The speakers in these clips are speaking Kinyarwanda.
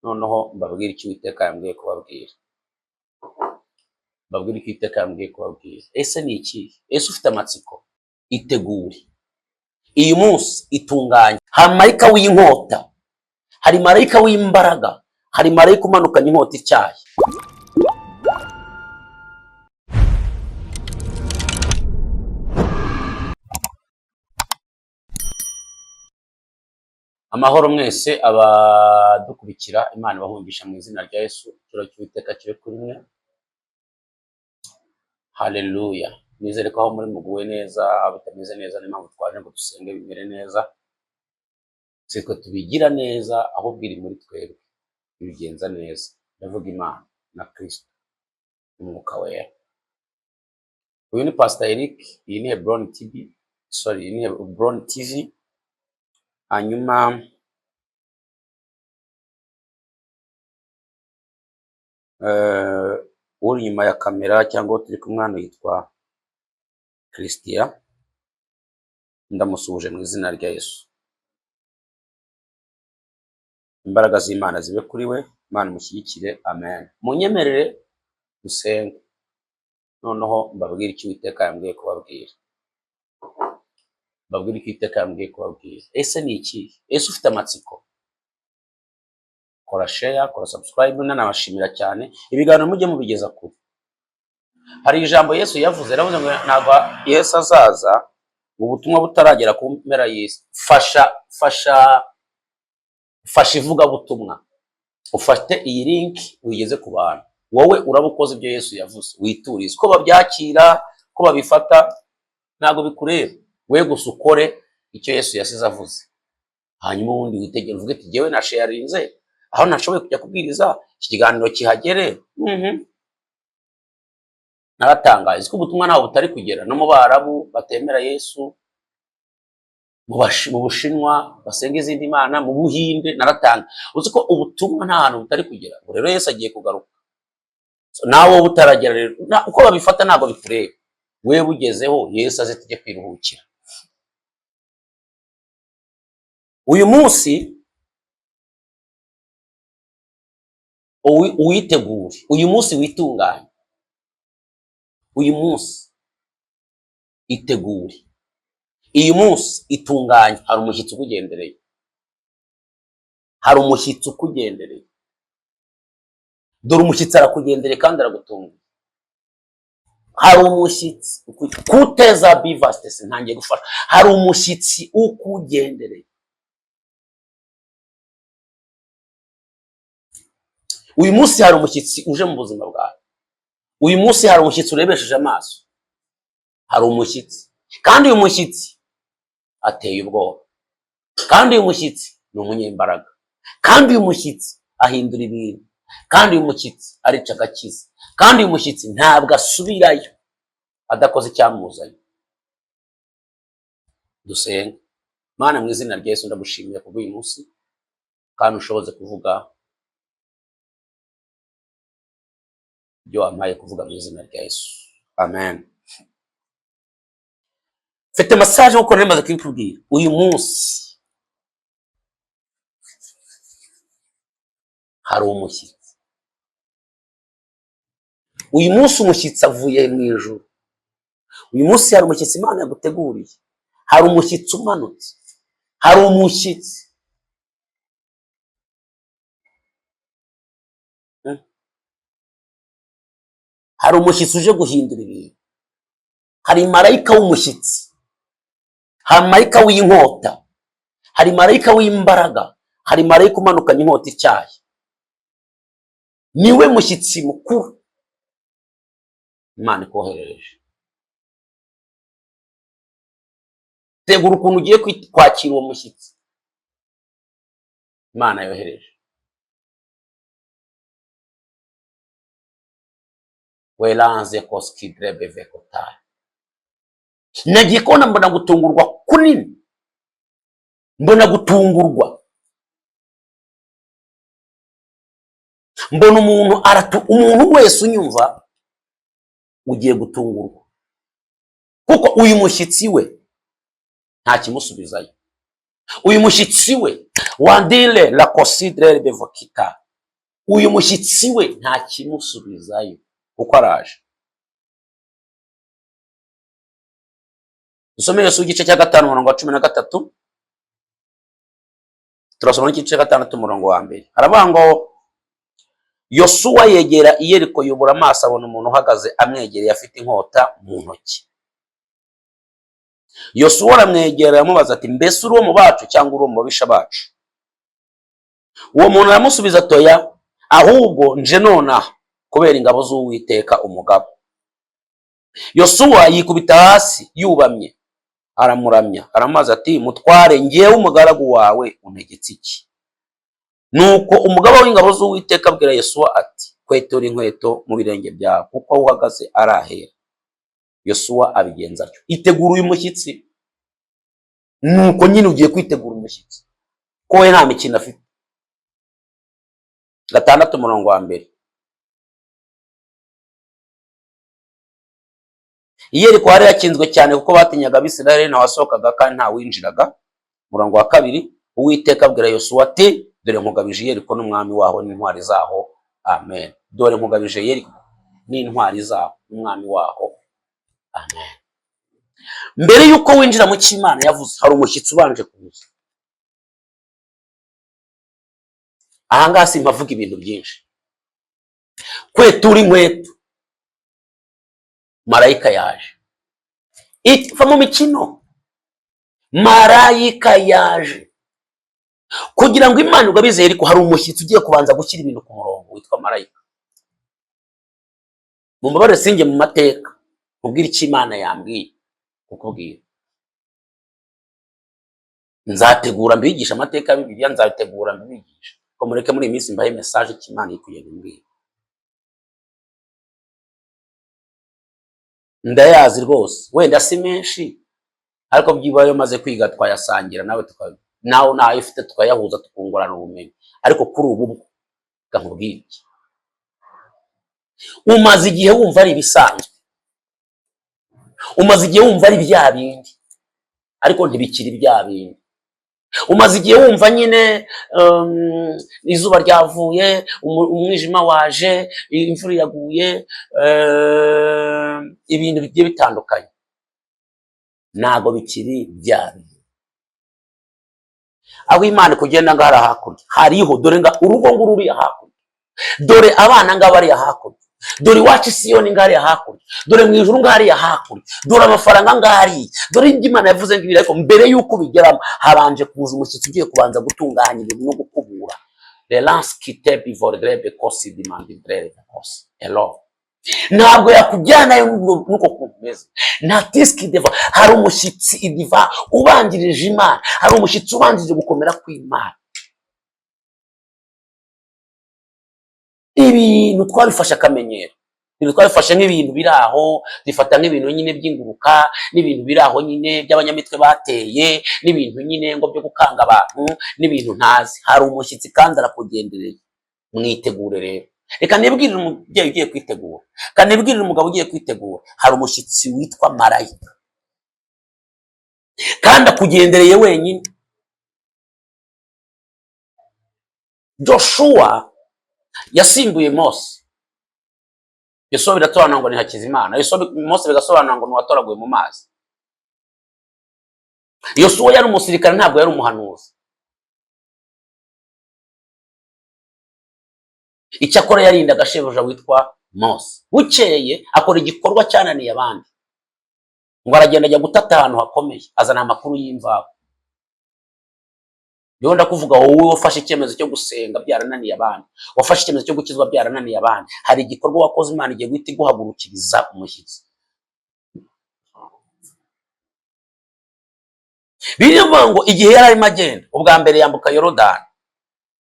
noneho mbabwira icyo Uwiteka yambwiye kubabwira. Mbabwira icyo Uwiteka yambwiye kubabwira. Ese ni iki? Ese ufite amatsiko? Itegure. Uyu munsi itunganye. Hari marayika w'inkota, hari marayika w'imbaraga, hari marayika umanukanye inkota ityaye. Amahoro mwese abadukurikira, Imana ibahungisha mu izina rya Yesu. Ikiro cy'Uwiteka kibe kuri mwe. Haleluya. Nizere ko aho muri muguwe neza, abatameze neza ni mpamvu twaje ngo dusenge bimere neza. Siko tubigira neza, aho bwiri muri twebwe bigenza neza. Ndavuga Imana na Kristo umwuka wera. Uyu ni Pastor Eric, iyi ni Hebron TV. Iyi ni Hebron TV. Hanyuma uri nyuma ya kamera cyangwa turi kumwe hano yitwa Christian. Ndamusuhuje mu izina rya Yesu. Imbaraga z'Imana zibe kuri we, Imana mushyigikire. Amen. Munyemerere dusenge, noneho mbabwira icyo Uwiteka yambwiye kubabwira. Mbabwira icyo Uwiteka yambwiye kubabwira. Ese ni iki? Ese ufite amatsiko? Kora share, kora subscribe, nanabashimira cyane. Ibiganiro mujye mubigeza kure. Hari ijambo Yesu yavuze, yaravuze ngo ntabwo Yesu azaza ubutumwa butaragera ku mpera y'isi. Fasha ivugabutumwa. Ufate iyi link uyigeze ku bantu. Wowe urabukoze ibyo Yesu yavuze. Witurize ko babyakira, ko babifata, ntabwo bikureba. We gusa ukore icyo Yesu yasize avuze. Hanyuma ubundi witegere uvuge ati jyewe na sharinze aho nashoboye kujya kubwiriza iki kiganiro kihagere. Naratangaye ko ubutumwa ntaho butari kugera. No mu Barabu batemera Yesu, mu Bushinwa basenga izindi mana, mu Buhinde naratanga. Uzi ko ubutumwa nta hantu butari kugera. Rero Yesu agiye kugaruka. Nawe butaragera rero uko babifata ntabwo bikureba. We bugezeho Yesu aze tujye kwiruhukira. Uyu munsi uwitegure, uyu munsi witunganye, uyu munsi itegure, uyu munsi itunganye. Hari umushyitsi ukugendereye, hari umushyitsi ukugendereye. Dore umushyitsi arakugendereye kandi aragutunga. Hari umushyitsi kuteza bivastesi ntangiye gufasha. Hari umushyitsi ukugendereye. Uyu munsi hari umushyitsi uje mu buzima bwawe. Uyu munsi hari umushyitsi urebesheje amaso. Hari umushyitsi, kandi uyu mushyitsi ateye ubwoba, kandi uyu mushyitsi ni umunyembaraga, kandi uyu mushyitsi ahindura ibintu, kandi uyu mushyitsi arica agakiza, kandi uyu mushyitsi ntabwo asubirayo adakoze icyamuzanye. Dusenge. Mana mu izina rya Yesu ndagushimiye kubwo uyu munsi, kandi ushoboze kuvuga ibyo wampaye kuvuga mu izina rya Yesu. Amen. Fete message uko nemaze kubikubwira. Uyu munsi hari umushyitsi. Uyu munsi umushyitsi avuye mu ijuru. Uyu munsi hari umushyitsi Imana yaguteguriye. Hari umushyitsi umanutse. Hari umushyitsi. Hari umushyitsi uje guhindura ibintu. Hari marayika w'umushyitsi, hari marayika w'inkota, hari marayika w'imbaraga, hari marayika umanukanye inkota ityaye. Niwe mushyitsi mukuru Imana ikoherereje. Tegura ukuntu ugiye kwakira uwo mushyitsi Imana yohereje. Welanze koskidrebe vekotari. Nagiye kubona mbona gutungurwa kunini. Mbona gutungurwa. Mbona umuntu wese unyumva ugiye gutungurwa. Kuko uyu mushyitsi we nta kimusubizayo. Uyu mushyitsi we wandile la kosidrebe vekotari. uyu mushyitsi we nta kimusubizayo kuko araje. Dusome Yosuwa igice cya 5 umurongo wa 13, turasoma n'igice cya 6 umurongo wa 1. Haravuga ngo Yosuwa yegera i Yeriko, yubura amaso abona umuntu uhagaze amwegereye afite inkota mu ntoki. Yosuwa aramwegera aramubaza ati, mbese uri uwo mu bacu cyangwa uri uwo mu babisha bacu? Uwo muntu aramusubiza atoya, ahubwo nje nonaha kubera ingabo z'Uwiteka umugaba. Yosuwa yikubita hasi yubamye aramuramya, aramubaza ati, mutware, ngewe umugaragu wawe untegetse iki? Nuko umugaba w'ingabo z'Uwiteka abwira Yosuwa ati, kwetura inkweto mu birenge byawe kuko aho uhagaze ari ahera. Yosuwa abigenza atyo. Itegura uyu mushyitsi. Nuko nyine ugiye kwitegura umushyitsi ko we nta mikino afite. 6 umurongo wa 1. Yeriko hari yakinzwe cyane kuko batinyaga Abisirayeli, nta wasohokaga kandi nta winjiraga. Umurongo wa 2, Uwiteka abwira Yosuwa ati, dore nkugabije Yeriko n'umwami waho n'intwari zaho. Amen. Dore nkugabije Yeriko n'intwari zaho n'umwami waho. Amen. Mbere yuko winjira mu cy'Imana yavuze, hari umushyitsi ubanje kuza. Ahangaha simpavuga ibintu byinshi. Kwetura inkweto, marayika yaje. Iva mu mikino, marayika yaje. Kugira ngo Imana ugabize Yeriko, hari umushyitsi ugiye kubanza gushyira ibintu ku murongo witwa marayika. Mumbabarire sinjye mu mateka ubwira icyo Imana yambwiye kukubwira. Nzategura mbigisha amateka ya Bibiliya, nzategura mbigisha. Ko mureke muri iminsi mbahe message cy'Imana ikuye mbwira. Ndayazi rwose, wenda si menshi, ariko byibayo maze kwiga twayasangira nawe nawe nayo ifite tukayahuza tukungurana ubumenyi. Ariko kuri ubu gahubwira iki? Umaze igihe wumva ari ibisanzwe, umaze igihe wumva ari bya bindi, ariko ntibikiri bya bindi. Umaze igihe wumva nyine izuba ryavuye, umwijima waje, imvura yaguye, ibintu bigiye bitandukanye. Ntago bikiri bya bindi. Aho Imana kugenda ngara hakurya hariho, dore nga urugo ngururi hakurya, dore abana ngabari hakurya, dore iwacu Siyoni ngari hakurya, dore mu ijuru ngari hakurya, dore amafaranga ngari, dore ibyo Imana yavuze ngo ariko mbere yuko bigeramo habanje kuza umushyitsi ugiye kubanza gutunganya ibintu no gukubura. Relance quitte bivordre bekosi dimandre bekosi elo. Ntabwo yakujyanayo nuko kumeze. Nta tiski deva, hari umushyitsi idiva ubanjirije Imana, hari umushyitsi ubanjirije gukomera kw'Imana. Ibintu twabifashe akamenyero, ibintu twabifashe nk'ibintu biraho, difata nk'ibintu nyine by'inguruka, n'ibintu biraho nyine by'abanyamitwe bateye, n'ibintu nyine ngo byo gukanga abantu, n'ibintu ntazi. Hari umushyitsi kandi arakugendereye. Mwitegure rero. Reka nibwirire umubyeyi ugiye kwitegura, kandi nibwirire umugabo ugiye kwitegura, hari umushyitsi witwa marayika kandi akugendereye wenyine. Joshua yasimbuye Mose. Yosuwa birasobanura ngo ni Hakizimana, Mose bigasobanura ngo ni uwatoraguye mu mazi. Yosuwa yari umusirikare, ntabwo yari umuhanuzi. Icyakora yarindaga shebuja witwa Mose. Bukeye akora igikorwa cyananiye abandi, ngo aragenda ajya gutata ahantu hakomeye, azana amakuru y'imvaho. Niho ndakuvuga wowe wafashe icyemezo cyo gusenga byarananiye abandi, wafashe icyemezo cyo gukizwa byarananiye abandi, hari igikorwa wakoze Imana igiye guhita iguhagurukiriza umushyitsi. Birivuga ngo igihe yari arimo agenda ubwa mbere yambuka Yorodani,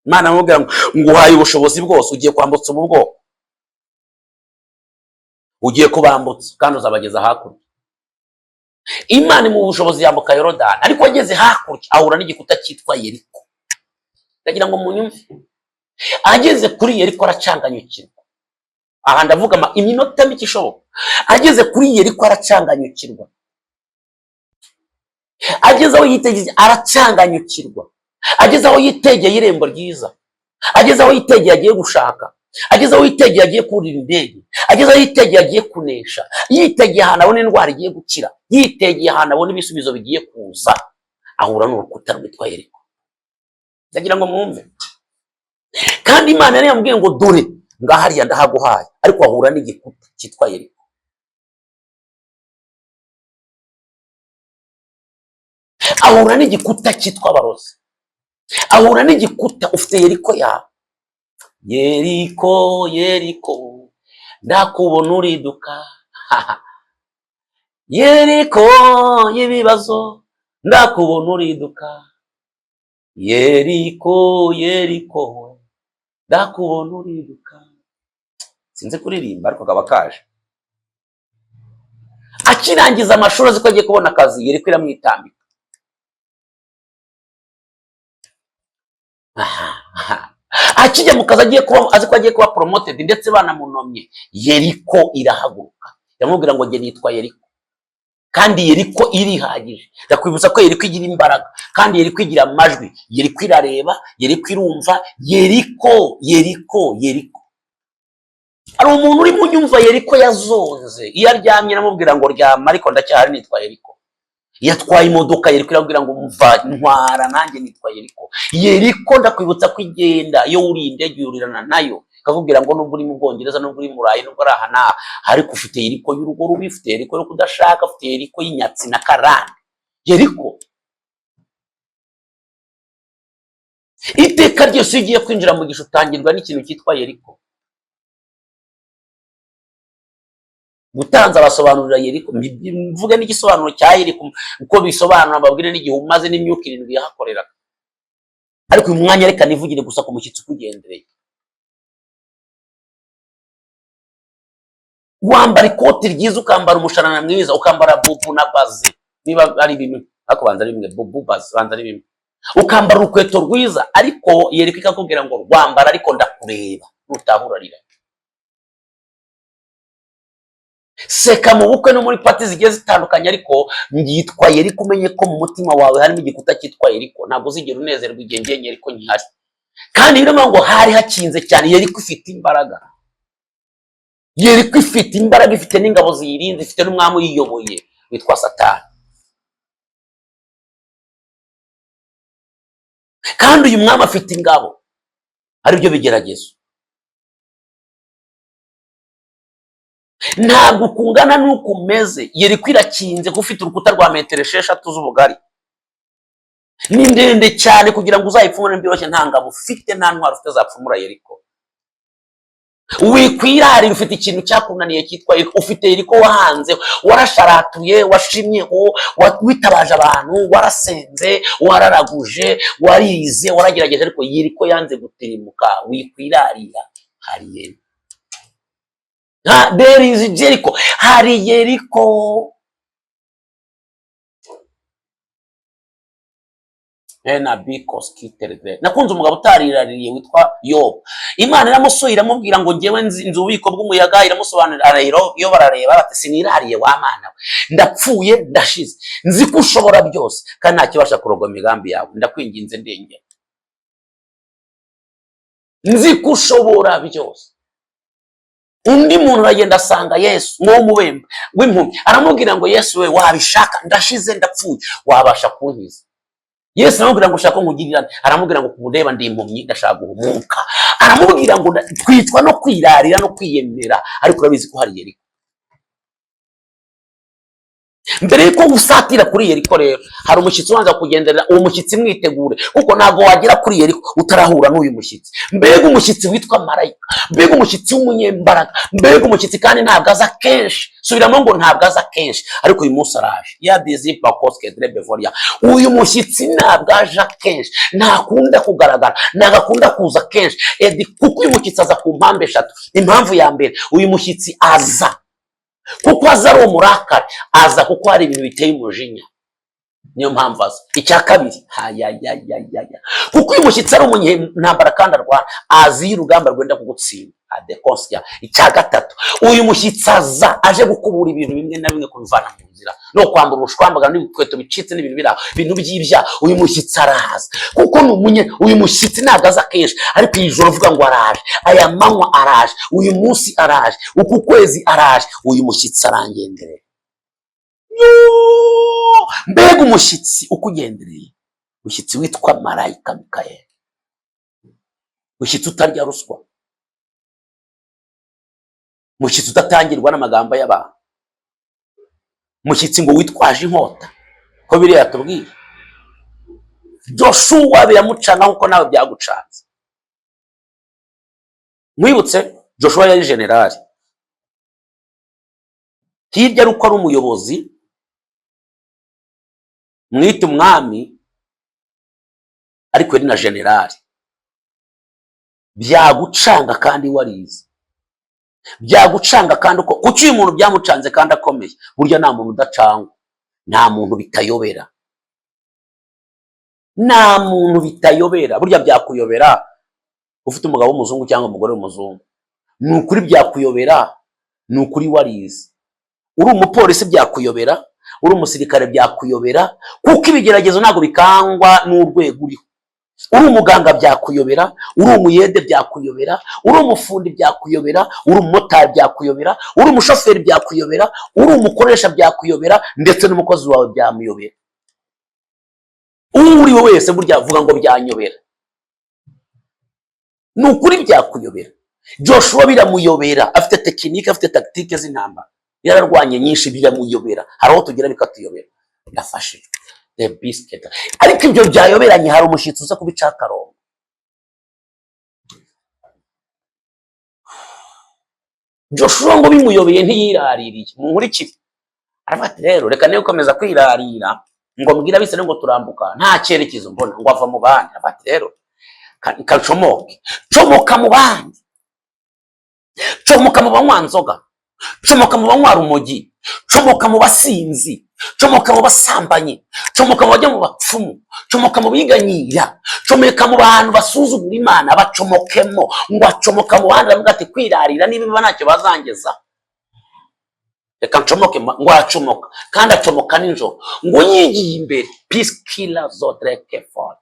Imana amubwira ngo nguhaye ubushobozi bwose, ugiye kwambutsa ubu bwoko, ugiye kubambutsa kandi uzabageza hakurya. Imana mu bushobozi yambuka Yorodani, ariko ageze hakurya ahura n'igikuta cyitwa Yeriko. Ndagira ngo munyumve, ageze kuri Yeriko aracanganyukirwa. Aha ndavuga iminota mike ishoboka. Ageze kuri Yeriko aracanganyukirwa, ageze aho yitegeye aracanganyukirwa, ageze aho yitegeye irembo ryiza ageze aho yitegeye agiye gushaka, ageze aho yitegeye agiye kurira indege, ageze aho yitegeye agiye kunesha, yitegeye ahantu abona indwara igiye gukira, yitegeye ahantu abona ibisubizo bigiye kuza, ahura n'urukuta rwitwa Yeriko. ndagira ngo mwumve, kandi Imana yari yamubwiye ngo dore ngahariya ndahaguhaye, ariko ahura n'igikuta cyitwa Yeriko. ahura n'igikuta cyitwa abarozi, ahura n'igikuta. ufite Yeriko yawe. Yeriko, Yeriko, ndakubona uriduka. Yeriko y'ibibazo, ndakubona uriduka. Yeriko, Yeriko, ndakubona uriduka. sinzi kuririmba ariko kaba kaje. akirangiza amashuri azi ko agiye kubona akazi, Yeriko iramwitambika. akijya mu kazi agiye kuba azi ko agiye kuba promoted ndetse banamunomye, Yeriko irahaguruka yamubwira ngo nge nitwa Yeriko, kandi Yeriko irihagije. ndakwibutsa ko Yeriko igira imbaraga, kandi Yeriko igira amajwi, Yeriko irareba, Yeriko irumva. Yeriko, Yeriko, Yeriko. hari umuntu uri mu nyumva Yeriko yazonze, iyo aryamye aramubwira ngo ryama, ariko ndacyahari nitwa Yeriko. iyo atwaye imodoka Yeriko irabwira ngo mva ntwara nanjye nitwa Yeriko. Yeriko ndakwibutsa ko igenda, iyo uri indege yurirana nayo ikakubwira ngo nubwo uri mu Bwongereza, nubwo uri mu Burayi, nubwo ari aha n'aha, ariko ufite Yeriko y'urugo rubi, ufite Yeriko yo kudashaka, ufite Yeriko y'inyatsi na karande. Yeriko iteka ryose iyo ugiye kwinjira mu gisha utangirwa n'ikintu cyitwa Yeriko. gutanza abasobanurira Yeriko, mvuge n'igisobanuro cya Yeriko uko bisobanura, babwire n'igihe umaze n'imyuka 7 yahakorera. ariko uyu mwanya reka nivugire gusa ku mushyitsi ukugendereye. wambara ikoti ryiza, ukambara umushanana mwiza, ukambara bubu na baze, niba ari bimwe, ariko banza ari bimwe, bubu baze banza ari bimwe, ukambara urukweto rwiza, ariko Yeriko ikakubwira ngo rwambara ariko ndakureba, nutahurarira. seka mu bukwe no muri pati zigiye zitandukanye, ariko ngitwa Yeriko, umenye ko mu mutima wawe harimo igikuta cyitwa Yeriko. ntabwo uzigera unezerwa igihe ngiye Yeriko nkihari. kandi birimo ngo hari hakinze cyane. Yeriko ifite imbaraga, Yeriko ifite imbaraga, ifite n'ingabo ziyirinze, ifite n'umwami uyiyoboye witwa Satani. kandi uyu mwami afite ingabo, aribyo bigeragezo. ntabwo ukungana n'uko umeze. Yeriko irakinze, ko ufite urukuta rwa 6 z'ubugari, ni ndende cyane kugira ngo uzayipfumure byoroshye. nta ngabo ufite, nta ntwaro ufite zapfumura Yeriko. wikwirarira, ufite ikintu cyakunaniye cyitwa Yeriko. ufite Yeriko wahanze, warasharatuye, washimyeho, witabaje abantu, warasenze, wararaguje, warize, waragerageje, ariko Yeriko yanze gutirimuka. wikwirarira, hari Yeriko. there is Jericho, hari Yeriko. nakunze umugabo utariraririye witwa Yobu. Imana iramusuye iramubwira ngo ngewe nzi ububiko bw'umuyaga, iramusobanurira iyo barareba bati sinirariye wa mana we, ndapfuye ndashize, nzi ko ushobora byose kandi nta kibasha kurogwa imigambi yawe, ndakwinginze ndengera, nzi ko ushobora byose. undi muntu aragenda asanga Yesu ngo mubembe w'impumyi, aramubwira ngo Yesu we wabishaka, ndashize ndapfuye, wabasha kunkiza? Yesu aramubwira ngo ushaka nkugirira, aramubwira ngo kumureba ndi impumyi, ndashaka guhumuka. aramubwira ngo twitwa no kwirarira no kwiyemera, ariko urabizi ko hari Yeriko. mbere yuko usatira kuri Yeriko rero, hari umushyitsi ubanza kugenderera. uwo mushyitsi mwitegure, kuko ntabwo wagera kuri Yeriko utarahura n'uyu mushyitsi. mbega umushyitsi witwa marayika, mbega umushyitsi w'umunyembaraga, mbega umushyitsi kandi ntabwo aza kenshi. subiramo ngo ntabwo aza kenshi, ariko uyu munsi araje. uyu mushyitsi ntabwo aje kenshi, ntakunda kugaragara, nagakunda kuza kenshi, kuko uyu mushyitsi aza ku mpamvu 3. impamvu ya mbere, uyu mushyitsi aza kuko aza ari umurakari, aza kuko hari ibintu biteye umujinya. niyo mpamvu aza. Icya kabiri, kuko uyu mushyitsi ari umunyentambara kandi arwana, azi iyo urugamba rwenda kugutsinda. Icya gatatu, uyu mushyitsi aza aje gukubura ibintu bimwe na bimwe, kubivana mu nzira, no kwambura ubushwambagara n'ibikweto bicitse n'ibintu biri aho, ibintu by'ibyaha. Uyu mushyitsi araza kuko uyu mushyitsi ntabwo aza kenshi, ariko iyi joro uvuga ngo araje, aya manywa araje, uyu munsi araje, uku kwezi araje, uyu mushyitsi arangendereye. Mbega umushyitsi ukugendereye, umushyitsi witwa marayika Mikayeli, umushyitsi utarya ruswa, umushyitsi udatangirwa n'amagambo y'abantu, umushyitsi ngo witwaje inkota, ko biriya tubwira. Joshua biramucana nkuko nawe byagucanze. Mwibutse Joshua yari generali, hirya ari uko ari umuyobozi, mwita umwami, ariko yari na generali. Byagucanga kandi warize, byagucanga kandi uko kuki uyu muntu byamucanze kandi akomeye. Burya nta muntu udacangwa, nta muntu bitayobera, nta muntu bitayobera. Burya byakuyobera ufite umugabo w'umuzungu cyangwa umugore w'umuzungu, ni ukuri byakuyobera, ni ukuri warize. Uri umupolisi byakuyobera, uri umusirikare byakuyobera, kuko ibigeragezo ntabwo bikangwa n'urwego uriho. Uri umuganga byakuyobera, uri umuyede byakuyobera, uri umufundi byakuyobera, uri umumotari byakuyobera, uri umushoferi byakuyobera, uri umukoresha byakuyobera, ndetse n'umukozi wawe byamuyobera. Uwo uri we wese burya avuga ngo byanyobera, ni ukuri byakuyobera. Joshua biramuyobera, afite tekinike, afite tactique z'intambara, yararwanye nyinshi, biramuyobera. Hari aho tugira bikatuyobera. Yafashe the biscuit, ariko ibyo byayoberanye. Hari umushyitsi uza kubicakarongo. Joshua ngo bimuyobeye ntiyiraririye. Munkurikire, aravuga ati rero reka niyo ukomeza kwirarira ngo mbwira abisirayeli ngo turambuka, nta cyerekezo mbona, ngo ava mu bandi. Aravuga ati rero kacomoke, comoka mu bandi, comoka mu banywa nzoga, comoka mu banywa rumogi, comoka mu basinzi, comoka mu basambanyi, comoka mu bajya mu bapfumu, comoka mu biganyira, comoka mu bantu basuzugura Imana, bacomokemo. Ngo acomoka mu bandi, aravuga ati kwirarira niba ntacyo bazangeza, reka ncomoke. Ngo aracomoka, kandi acomoka nijoro, ngo yigiye imbere. Peace killer zodreke for,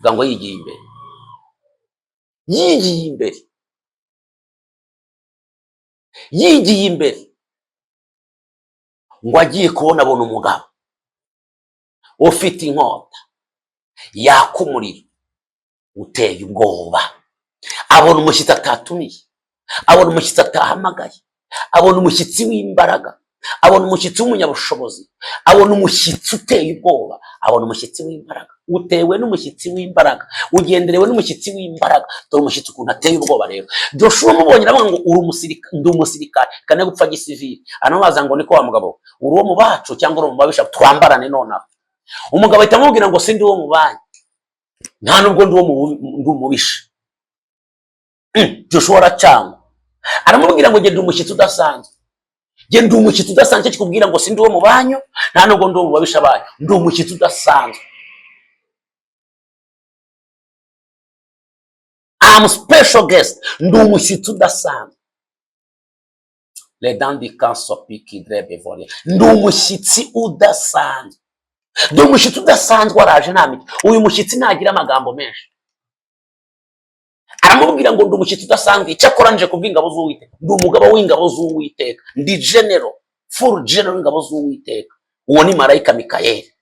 ngo yigiye imbere, yigiye imbere, yigiye imbere. Ngo agiye kubona abona umugabo ufite inkota yaka umuriro uteye ubwoba. Abona umushyitsi atatumiye, abona umushyitsi atahamagaye, abona umushyitsi w'imbaraga, abona umushyitsi w'umunyabushobozi, abona umushyitsi uteye ubwoba, abona umushyitsi w'imbaraga. Utewe n'umushyitsi w'imbaraga, ugenderewe n'umushyitsi w'imbaraga. Dore umushyitsi ukuntu ateye ubwoba. Rero Joshua mubonye aravuga ngo uri umusirikare, ndi umusirikare, kane gupfa gisivili. Anabaza ngo niko wa mugabo, uri uwo mu bacu cyangwa uri mu babisha, twambarane nonaha. Umugabo ahita amubwira ngo sindi uwo mu banyu, nta nubwo ndi umubisha. Joshua aracanga, aramubwira ngo genda umushyitsi udasanzwe, genda umushyitsi udasanzwe, kikubwira ngo sindi uwo mu banyu, nta nubwo ndi uwo mu babisha banyu, ndi umushyitsi udasanzwe. I'm special guest, ndi umushyitsi udasanzwe. Ndi umushyitsi udasanzwe, ndi umushyitsi udasanzwe. Waraje nta miti. Uyu mushyitsi ntagira amagambo menshi, aramubwira ngo ndi umushyitsi udasanzwe. Icyakora nje kubw'ingabo z'Uwiteka, ndi umugabo w'ingabo z'Uwiteka, ndi general, full general w'ingabo z'Uwiteka. Uwo ni marayika Mikayeli.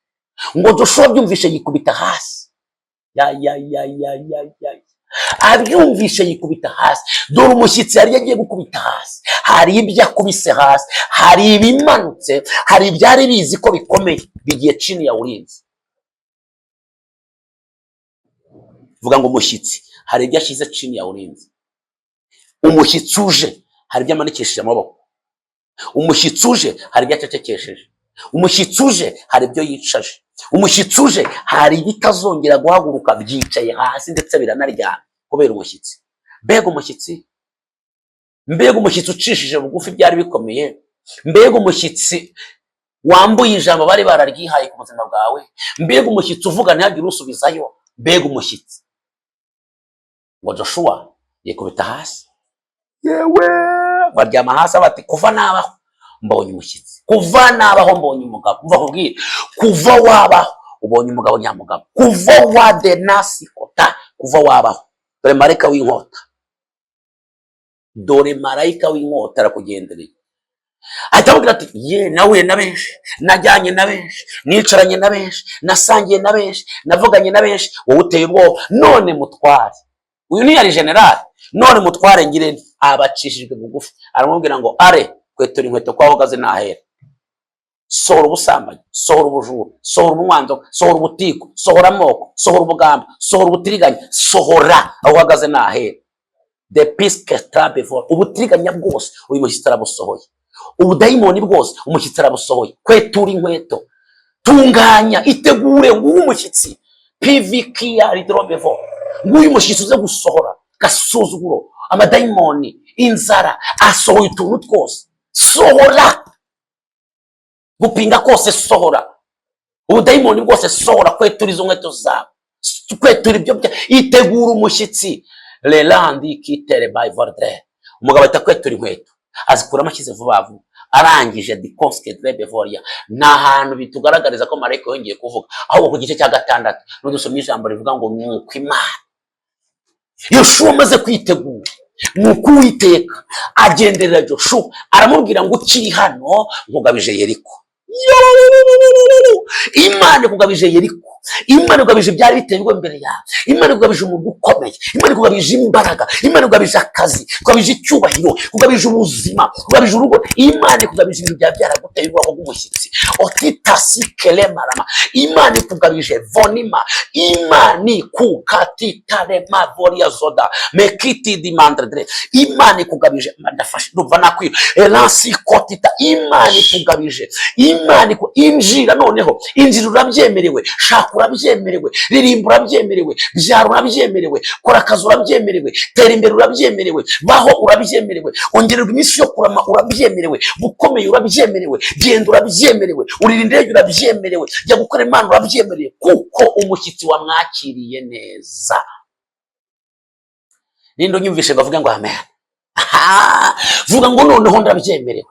Ngo Joshua byumvishe yikubita hasi, abyumvishe yikubita hasi. Dore umushyitsi yari yagiye gukubita hasi, hari ibyo akubise hasi, hari ibimanutse, hari ibyari bizi ko bikomeye, bigiye chini ya ulinzi. Vuga ngo umushyitsi hari ibyo ashyize chini ya ulinzi. Umushyitsi uje hari ibyo amanikishije amaboko, umushyitsi uje hari ibyo acecekesheje, umushyitsi uje hari ibyo yicaje, umushyitsi uje hari ibitazongera guhaguruka, byicaye hasi ndetse biranaryana kubera umushyitsi. Mbega umushyitsi, mbega umushyitsi ucishije bugufi byari bikomeye. Mbega umushyitsi wambuye ijambo bari bararyihaye ku buzima bwawe, mbega umushyitsi uvuga ntihagire usubizayo, mbega umushyitsi. Ngo Joshua yikubita hasi, yewe baryama hasi bati kuva nabaho mbonye umushyitsi, kuva nabaho mbonye umugabo. Umva kubwira, kuva wabaho ubonye umugabo nyamugabo, kuva wadenasi kota, kuva wabaho. Dore marayika w'inkota, dore marayika w'inkota arakugendereye. Ahita amubwira ati ye nahuye na benshi, najyanye na benshi, nicaranye na benshi, nasangiye na benshi, navuganye na benshi, wowe uteye ubwoba. None mutware, uyu ni yari generali, none mutware ngirente. Abacishijwe bugufi aramubwira ngo are kwetura inkweto kwa uhagaze nahera. Sohora ubusambanyi, sohora ubujura, sohora umwanzo, sohora ubutiko, sohora amoko, sohora ubugamba, sohora ubutiriganya, sohora aho uhagaze nahera. The peace can before ubutiriganya bwose uyu mushyitsi arabusohoye, ubudayimoni bwose umushyitsi arabusohoye. Kwetura inkweto, tunganya, itegure nguyu umushyitsi PVK ridrobevo, nguyu umushyitsi uze gusohora gasuzuguro, amadayimoni, inzara, asohoye utuntu twose. Sohora gupinga kose, sohora ubudayimoni bwose, sohora. Kwetura izo nkweto zawe, kwetura ibyo bya, itegura umushyitsi. Lelandi kitere by vordre, umugabo ahita kwetura inkweto, azikuramo ashyize vuba vuba, arangije dikonske drebevoria. Nta hantu bitugaragariza ko marayika yongeye kuvuga, ahubwo ku gice cya 6 n'udusomye ijambo rivuga ngo nuko Imana. Yoshua amaze kwitegura, nuko Uwiteka agenderera Joshua aramubwira ngo ukiri hano nkugabije Yeriko. Imana ikugabije Yeriko, Imana ikugabije byari bitejwe imbere yawe, Imana ikugabije umuntu ukomeye, Imana ikugabije imbaraga, Imana ikugabije akazi, ikugabije icyubahiro, ikugabije ubuzima, ikugabije urugo. Imana ikugabije ibintu byari byaraguteye ubwoko bw'umushyitsi. Otitasi kelemarama, Imana ikugabije vonima, Imana ikukatitarema voria zoda mekiti dimandre, Imana ikugabije. Ndafashe ndumva nakwiye elansi kotita, Imana ikugabije. Imana injira, noneho injira, urabyemerewe. Shaka urabyemerewe, ririmba urabyemerewe, byara urabyemerewe, kora akazi urabyemerewe, tera imbere urabyemerewe, baho urabyemerewe, ongererwa iminsi yo kurama urabyemerewe, gukomeye urabyemerewe, genda urabyemerewe, urira indege urabyemerewe, jya gukora Imana urabyemerewe, kuko umushyitsi wamwakiriye neza. Nindo nyumvishe bavuga ngo amen. Vuga ngo noneho ndabyemerewe.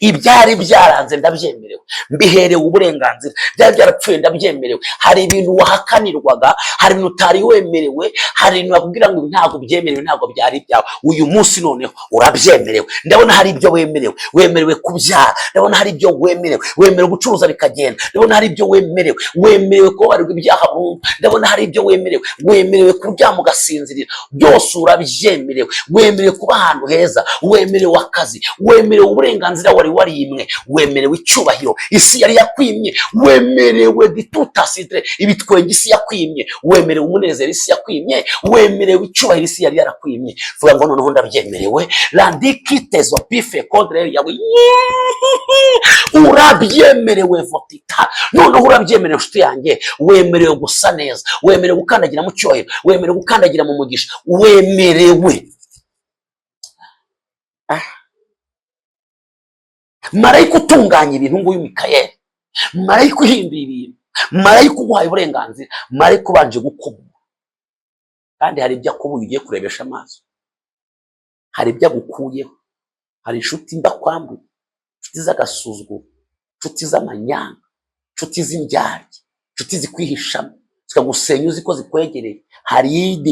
Ibyari byaranze ndabyemerewe, mbiherewe uburenganzira, byari byarapfuye ndabyemerewe. Hari ibintu wahakanirwaga, hari ibintu utari wemerewe, hari ibintu bakubwira ngo ntabwo byemerewe, ntabwo byari byawe. Uyu munsi noneho urabyemerewe. Ndabona hari ibyo wemerewe, wemerewe kubyara, ndabona hari ibyo wemerewe, wemerewe gucuruza bikagenda, ndabona hari ibyo wemerewe, wemerewe kubabarirwa ibyaha burundu, ndabona hari ibyo wemerewe, wemerewe kuryama ugasinzirira, byose urabyemerewe. Wemerewe kuba ahantu heza, wemerewe akazi, wemerewe uburenganzira wari warimwe, wemerewe icyubahiro isi yari yakwimye, wemerewe ditutasidre ibitwenge isi yakwimye, wemerewe umunezero isi yakwimye, wemerewe icyubahiro isi yari yarakwimye. Vuga ngo noneho ndabyemerewe. Landikitezo pife kodre yawe, urabyemerewe votita, noneho urabyemerewe nshuti yanjye. Wemerewe gusa neza, wemerewe gukandagira mu cyubahiro, wemerewe gukandagira mu mugisha, wemerewe. Marayika utunganya ibintu nguyu Mikayeli, marayika uhindura ibintu, marayika uguhaye uburenganzira, marayika ubanje gukubura. Kandi hari ibyo akubuye ugiye kurebesha amaso, hari ibyo agukuyeho, hari inshuti ndakwambuye, inshuti z'agasuzuguro, inshuti z'amanyanga, inshuti z'indyarya, inshuti zikwihishamo zikagusenya uzi ko zikwegereye. Hari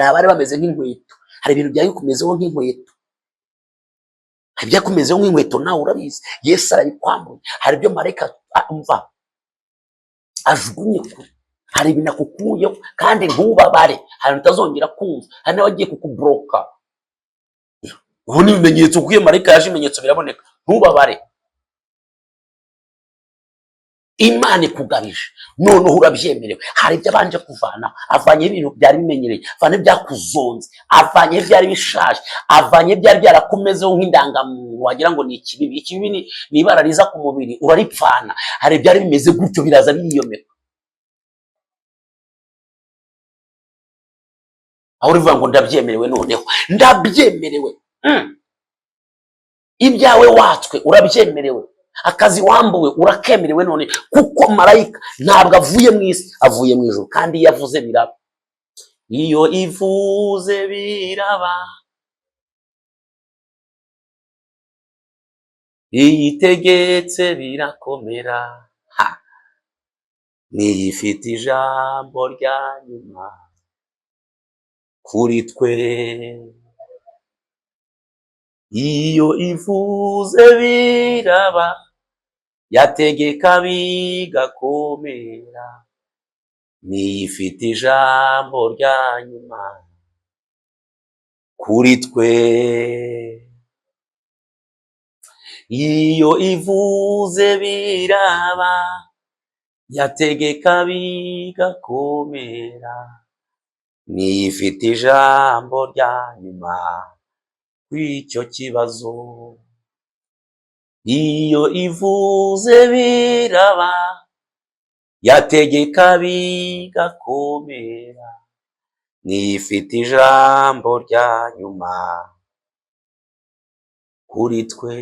abari bameze nk'inkweto, hari ibintu byari bikumezeho nk'inkweto, hari ibyakumezeho nk'inkweto, nawe urabizi. Yesu arabikwambuye. Hari ibyo marayika umva ajugunye kure, hari ibintu akukuyeho kandi ntubabare, hari utazongera kumva, hari n'abagiye kukubloka. Ubu ni ibimenyetso kuko iyo marayika yaje ibimenyetso biraboneka. Ntubabare, Imana ikugabije, noneho urabyemerewe. Hari ibyo abanje kuvana, avanye ibintu byari bimenyereye, avanye byakuzonze, avanye byari bishaje, avanye byari byarakumezeho nk'indangamuntu wagira ngo ni ikibibi. Ikibibi ni ibara riza ku mubiri uraripfana. Hari byari bimeze gutyo biraza biriyomeka, aho urivuga ngo ndabyemerewe, noneho ndabyemerewe. Ibyawe watswe urabyemerewe, akazi wambuwe urakemerewe none, kuko marayika ntabwo avuye mu isi, avuye mu ijuru, kandi iyo avuze biraba. Iyo ivuze biraba, iyo itegetse birakomera, niyo ifite ijambo rya nyuma kuri twe. Iyo ivuze biraba, yategeka bigakomera, niyo ifite ijambo rya nyuma kuri twe. Iyo ivuze biraba, yategeka bigakomera, niyo ifite ijambo rya nyuma kw'icyo kibazo. Iyo ivuze biraba, yategeka bigakomera, niyo ifite ijambo rya nyuma kuri twe.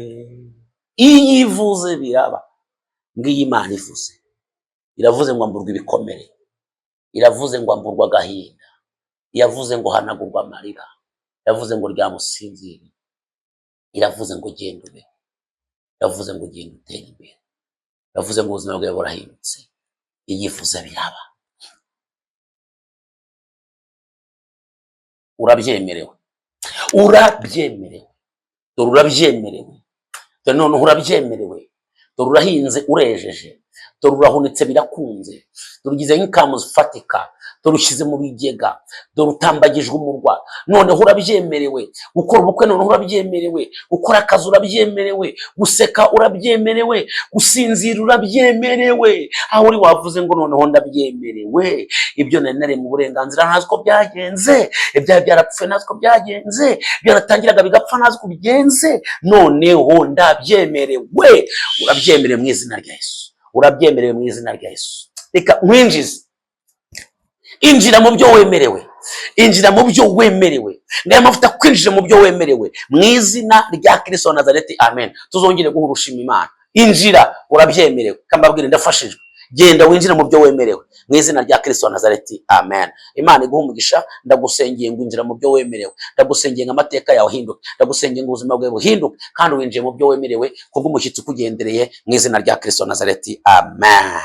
Iyo ivuze biraba, ngiyo Imana ivuze, iravuze ngo amburwa ibikomere, iravuze ngo amburwa agahinda, iravuze ngo hanagurwa amarira, iravuze ngo ryamusinzire, iravuze ngo genda ube, iravuze ngo genda utere imbere, iravuze ngo ubuzima bwawe burahindutse. Iyo ivuze biraba. Urabyemerewe, urabyemerewe, dore urabyemerewe, dore noneho urabyemerewe, dore urahinze urejeje, dore urahunitse birakunze, dore ugize nk'ikamu zifatika, dore ushyize mu bigega, dore utambagijwe umurwa, noneho urabyemerewe. Gukora ubukwe noneho urabyemerewe, gukora akazi urabyemerewe, guseka urabyemerewe, gusinzira urabyemerewe. Aho uri wavuze ngo noneho ndabyemerewe, ibyo nari naremye mu burenganzira ntazi ko byagenze, ibyaha byarapfuye ntazi ko byagenze, byaratangiraga bigapfa ntazi ko bigenze, noneho ndabyemerewe. Urabyemerewe mu izina rya Yesu, urabyemerewe mu izina rya Yesu. Reka mwinjize, injira mu byo wemerewe, injira mu byo wemerewe, ngaya mavuta kwinjira mu byo wemerewe mu izina rya Kristo wa Nazareti, amen. Tuzongere guha urushima Imana. Injira, urabyemerewe, kambabwire ndafashijwe. Genda winjira mu byo wemerewe mu izina rya Kristo wa Nazareti, amen. Imana iguha umugisha. Ndagusengeye ngo injira mu byo wemerewe, ndagusengeye ngo amateka yawe ahinduke, ndagusengeye ngo ubuzima bwawe buhinduke, kandi winjiye mu byo wemerewe kubw'umushyitsi ukugendereye mu izina rya Kristo wa Nazareti, amen.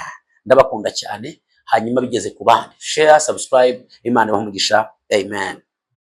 Ndabakunda cyane. Hanyuma bigeze ku bandi, share, subscribe. Imana ibahe umugisha, amen.